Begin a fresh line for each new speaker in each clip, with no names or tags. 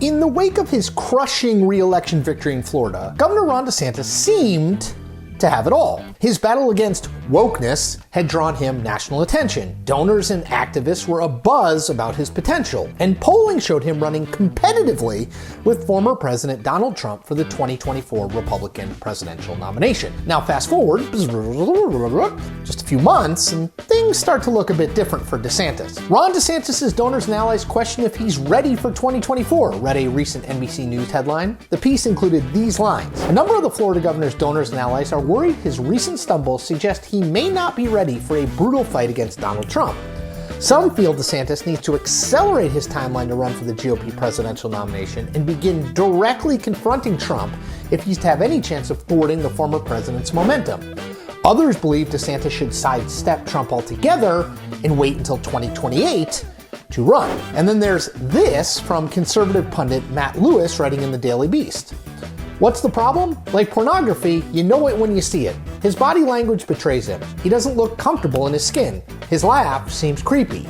in the wake of his crushing re-election victory in Florida, Governor Ron DeSantis seemed to have it all. His battle against wokeness had drawn him national attention. Donors and activists were abuzz about his potential, and polling showed him running competitively with former President Donald Trump for the 2024 Republican presidential nomination. Now fast forward just a few months, and things start to look a bit different for DeSantis. Ron DeSantis' donors and allies question if he's ready for 2024, read a recent NBC News headline. The piece included these lines: a number of the Florida governor's donors and allies are worried his recent stumbles suggest he may not be ready for a brutal fight against Donald Trump. Some feel DeSantis needs to accelerate his timeline to run for the GOP presidential nomination and begin directly confronting Trump if he's to have any chance of thwarting the former president's momentum. Others believe DeSantis should sidestep Trump altogether and wait until 2028 to run. And then there's this from conservative pundit Matt Lewis writing in the Daily Beast. What's the problem? Like pornography, you know it when you see it. His body language betrays him. He doesn't look comfortable in his skin. His laugh seems creepy.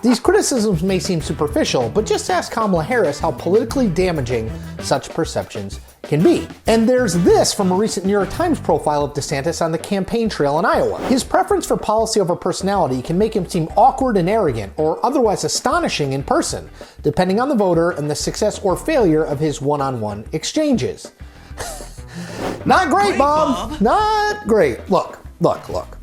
These criticisms may seem superficial, but just ask Kamala Harris how politically damaging such perceptions can be. And there's this from a recent New York Times profile of DeSantis on the campaign trail in Iowa. His preference for policy over personality can make him seem awkward and arrogant, or otherwise astonishing in person, depending on the voter and the success or failure of his one-on-one exchanges. Not great, Bob. Not great. Look.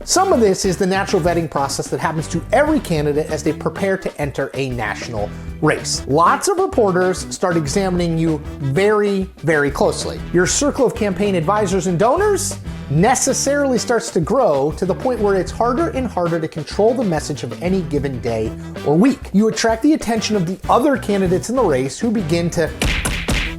Some of this is the natural vetting process that happens to every candidate as they prepare to enter a national race. Lots of reporters start examining you very, very closely. Your circle of campaign advisors and donors necessarily starts to grow to the point where it's harder and harder to control the message of any given day or week. You attract the attention of the other candidates in the race who begin to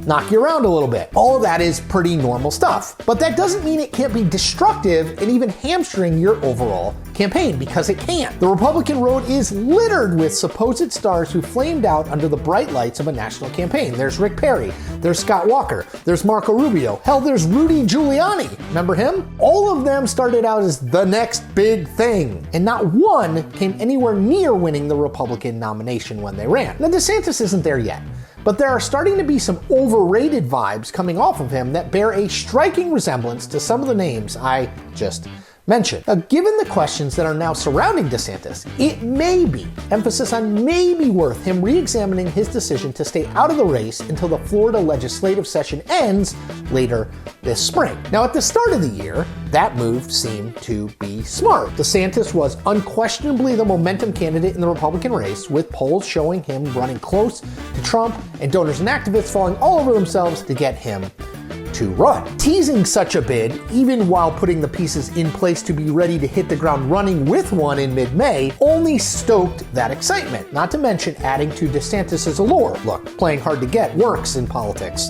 knock you around a little bit. All of that is pretty normal stuff. But that doesn't mean it can't be destructive and even hamstring your overall campaign, because it can. The Republican road is littered with supposed stars who flamed out under the bright lights of a national campaign. There's Rick Perry, there's Scott Walker, there's Marco Rubio, hell, there's Rudy Giuliani. Remember him? All of them started out as the next big thing, and not one came anywhere near winning the Republican nomination when they ran. Now, DeSantis isn't there yet, but there are starting to be some overrated vibes coming off of him that bear a striking resemblance to some of the names I just mentioned. Now, given the questions that are now surrounding DeSantis, it may be, emphasis on may be, worth him re-examining his decision to stay out of the race until the Florida legislative session ends later this spring. Now, at the start of the year, that move seemed to be smart. DeSantis was unquestionably the momentum candidate in the Republican race, with polls showing him running close to Trump and donors and activists falling all over themselves to get him to run. Teasing such a bid, even while putting the pieces in place to be ready to hit the ground running with one in mid-May, only stoked that excitement, not to mention adding to DeSantis' allure. Look, playing hard to get works in politics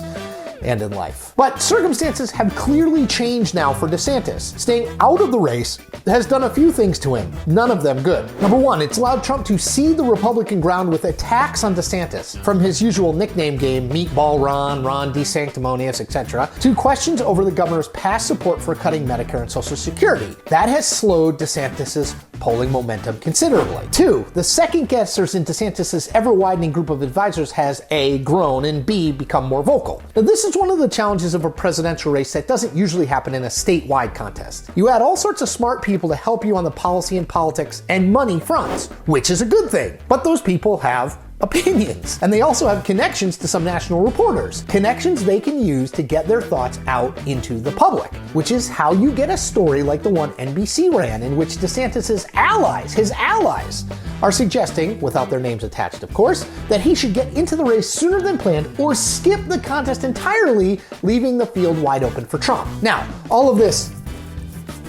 and in life. But circumstances have clearly changed now for DeSantis. Staying out of the race has done a few things to him, none of them good. Number one, it's allowed Trump to seed the Republican ground with attacks on DeSantis, from his usual nickname game, Meatball Ron, Ron DeSanctimonious, etc., to questions over the governor's past support for cutting Medicare and Social Security. That has slowed DeSantis' polling momentum considerably. Two, the second guessers in DeSantis' ever-widening group of advisors has A, grown, and B, become more vocal. Now, this is one of the challenges of a presidential race that doesn't usually happen in a statewide contest. You add all sorts of smart people to help you on the policy and politics and money fronts, which is a good thing. But those people have opinions, and they also have connections to some national reporters, connections they can use to get their thoughts out into the public, which is how you get a story like the one NBC ran, in which DeSantis' allies, his allies, are suggesting, without their names attached of course, that he should get into the race sooner than planned or skip the contest entirely, leaving the field wide open for Trump. Now, all of this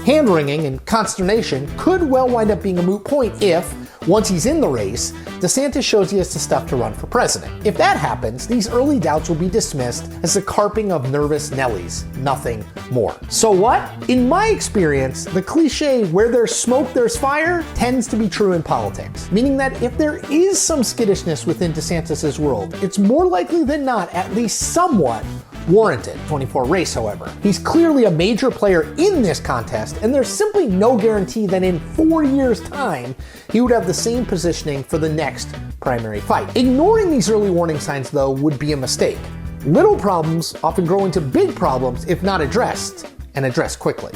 hand-wringing and consternation could well wind up being a moot point if, once he's in the race, DeSantis shows he has the stuff to run for president. If that happens, these early doubts will be dismissed as the carping of nervous Nellies, nothing more. So what? In my experience, the cliche, where there's smoke, there's fire, tends to be true in politics. Meaning that if there is some skittishness within DeSantis' world, it's more likely than not at least somewhat warranted. 24 race, however. He's clearly a major player in this contest, and there's simply no guarantee that in 4 years' time, he would have the same positioning for the next primary fight. Ignoring these early warning signs, though, would be a mistake. Little problems often grow into big problems if not addressed, and addressed quickly.